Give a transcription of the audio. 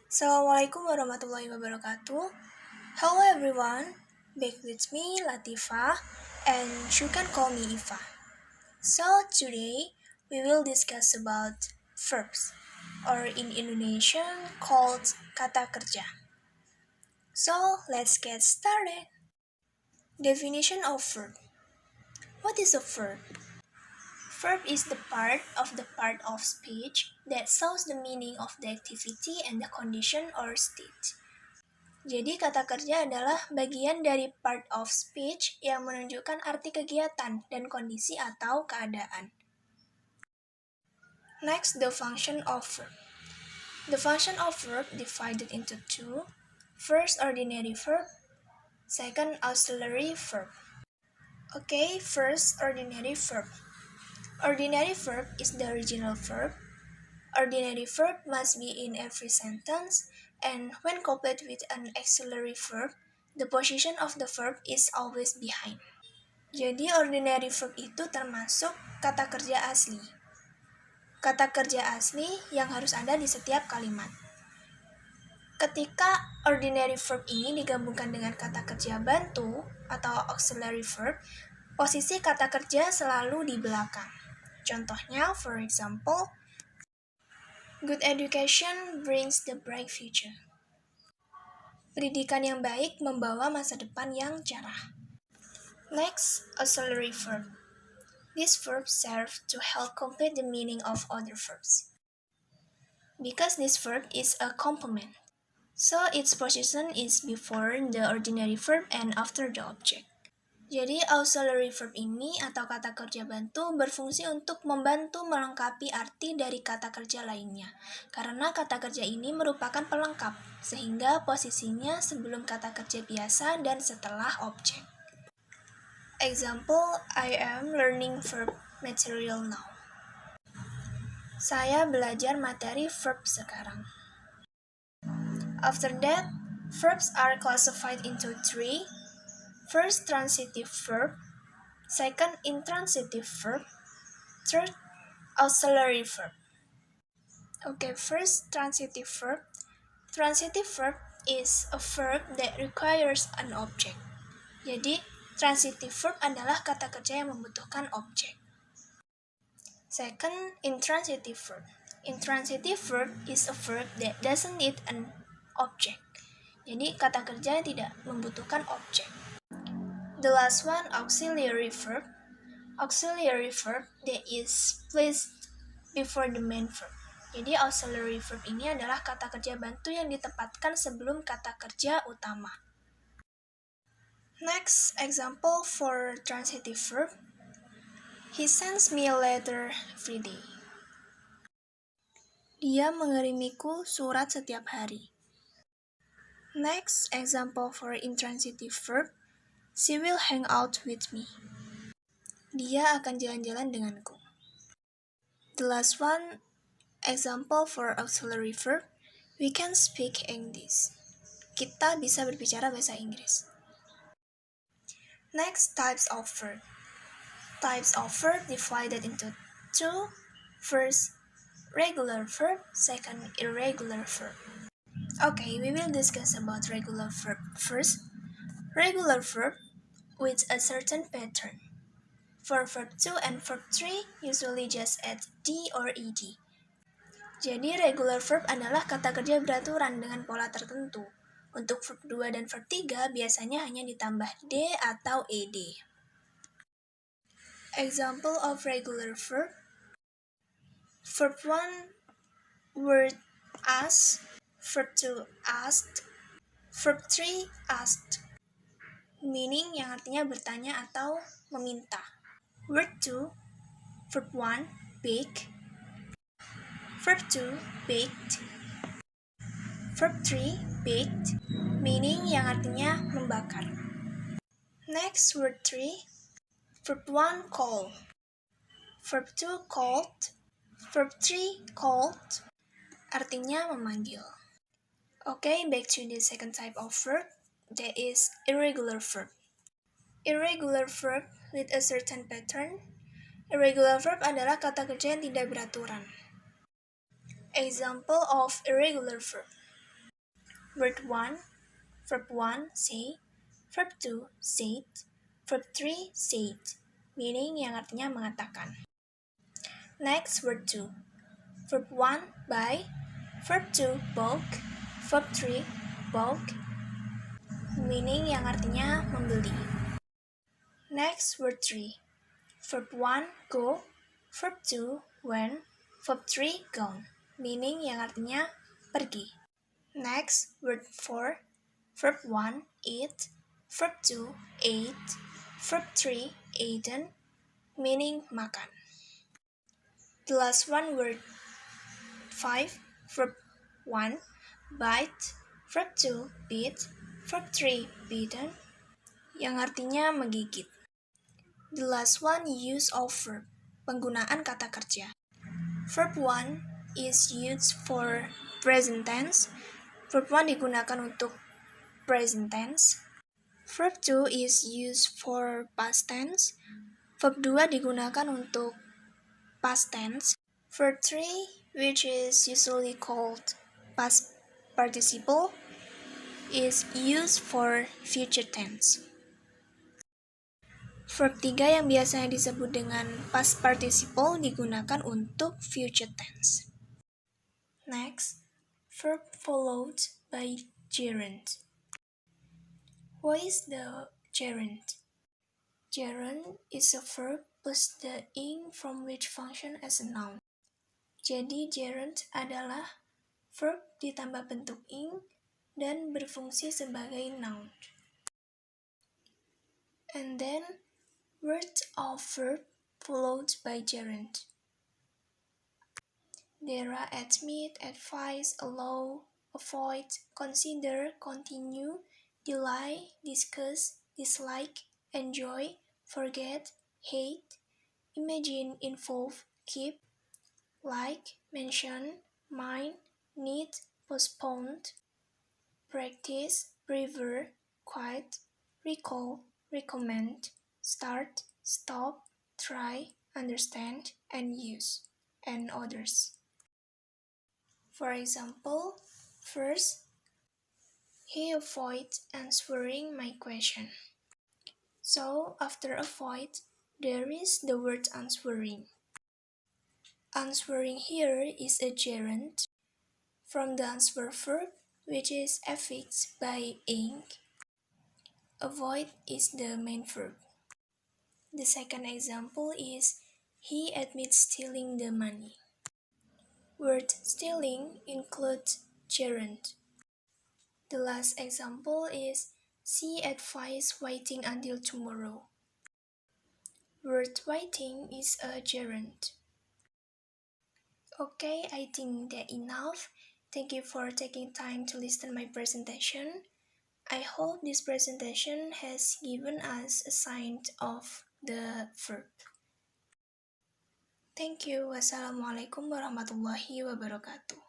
Assalamualaikum warahmatullahi wabarakatuh. Hello everyone, back with me Latifa and you can call me Ifa. So today we will discuss about verbs or in Indonesian called kata kerja. So let's get started. Definition of verb. What is a verb? Verb is the part of speech that shows the meaning of the activity and the condition or state. Jadi kata kerja adalah bagian dari part of speech yang menunjukkan arti kegiatan dan kondisi atau keadaan. Next, the function of verb. The function of verb divided into two. First, ordinary verb. Second, auxiliary verb. Okay, first, ordinary verb. Ordinary verb is the original verb. Ordinary verb must be in every sentence, and when coupled with an auxiliary verb, the position of the verb is always behind. Jadi ordinary verb itu termasuk kata kerja asli. Kata kerja asli yang harus ada di setiap kalimat. Ketika ordinary verb ini digabungkan dengan kata kerja bantu atau auxiliary verb, posisi kata kerja selalu di belakang. Contohnya, for example, good education brings the bright future. Pendidikan yang baik membawa masa depan yang cerah. Next, auxiliary verb. These verbs serve to help complete the meaning of other verbs. Because this verb is a complement, so its position is before the ordinary verb and after the object. Jadi auxiliary verb ini atau kata kerja bantu berfungsi untuk membantu melengkapi arti dari kata kerja lainnya. Karena kata kerja ini merupakan pelengkap, sehingga posisinya sebelum kata kerja biasa dan setelah objek. Example, I am learning verb material now. Saya belajar materi verb sekarang. After that, verbs are classified into three. First, transitive verb. Second, intransitive verb. Third, auxiliary verb. Okay, first, transitive verb. Transitive verb is a verb that requires an object. Jadi, transitive verb adalah kata kerja yang membutuhkan objek. Second, intransitive verb. Intransitive verb is a verb that doesn't need an object. Jadi, kata kerja tidak membutuhkan objek. The last one, auxiliary verb. Auxiliary verb that is placed before the main verb. Jadi auxiliary verb ini adalah kata kerja bantu yang ditempatkan sebelum kata kerja utama. Next, example for transitive verb. He sends me a letter every day. Dia mengirimiku surat setiap hari. Next, example for intransitive verb. She will hang out with me. Dia akan jalan-jalan denganku. The last one, example for auxiliary verb. We can speak English. Kita bisa berbicara bahasa Inggris. Next, types of verb. Types of verb divided into two. First, regular verb. Second, irregular verb. Okay, we will discuss about regular verb first. Regular verb with a certain pattern. For verb 2 and verb 3, usually just add D or ED. Jadi regular verb adalah kata kerja beraturan dengan pola tertentu. Untuk verb 2 dan verb 3 biasanya hanya ditambah D atau ED. Example of regular verb. Verb 1, word ask. Verb 2, asked. Verb 3, asked. Meaning yang artinya bertanya atau meminta. Word 2, verb 1, bake. Verb 2, baked. Verb 3, baked, meaning yang artinya membakar. Next, word 3, verb 1, call. Verb 2, called. Verb 3, called, artinya memanggil. Okay, back to the second type of verb, that is irregular verb. Irregular verb with a certain pattern. Irregular verb adalah kata kerja yang tidak beraturan. Example of irregular verb. Word 1, verb 1, say. Verb 2, said. Verb 3, said. Meaning yang artinya mengatakan. Next, word 2. Verb 1, buy. Verb 2, bought. Verb 3, bought. Meaning yang artinya membeli. Next, word 3. Verb 1, go. Verb 2, went. Verb 3, gone. Meaning yang artinya pergi. Next, word 4. Verb 1, eat. Verb 2, ate. Verb 3, eaten. Meaning makan. The last one, word 5. Verb 1, bite. Verb 2, bit. Verb 3, bitten. Yang artinya menggigit. The last one, use of verb. Penggunaan kata kerja. Verb 1 is used for present tense. Verb 1 digunakan untuk present tense. Verb 2 is used for past tense. Verb 2 digunakan untuk past tense. Verb 3, which is usually called past participle, is used for future tense. Verb 3 yang biasanya disebut dengan past participle digunakan untuk future tense. Next, verb followed by gerund. What is the gerund? Gerund is a verb plus the ing from which function as a noun. Jadi gerund adalah verb ditambah bentuk ing dan berfungsi sebagai noun. And then word of verb followed by gerund. There are admit, advise, allow, avoid, consider, continue, delay, discuss, dislike, enjoy, forget, hate, imagine, involve, keep, like, mention, mind, need, postponed, practice, prefer, quite, recall, recommend, start, stop, try, understand, and use, and others. For example, first, he avoids answering my question. So, after avoid, there is the word answering. Answering here is a gerund from the answer verb, which is affixed by ing. Avoid is the main verb. The second example is, he admits stealing the money. Word stealing includes gerund. The last example is, she advised waiting until tomorrow. Word waiting is a gerund. Okay, I think that enough. Thank you for taking time to listen my presentation. I hope this presentation has given us a sign of the verb. Thank you. Wassalamualaikum warahmatullahi wabarakatuh.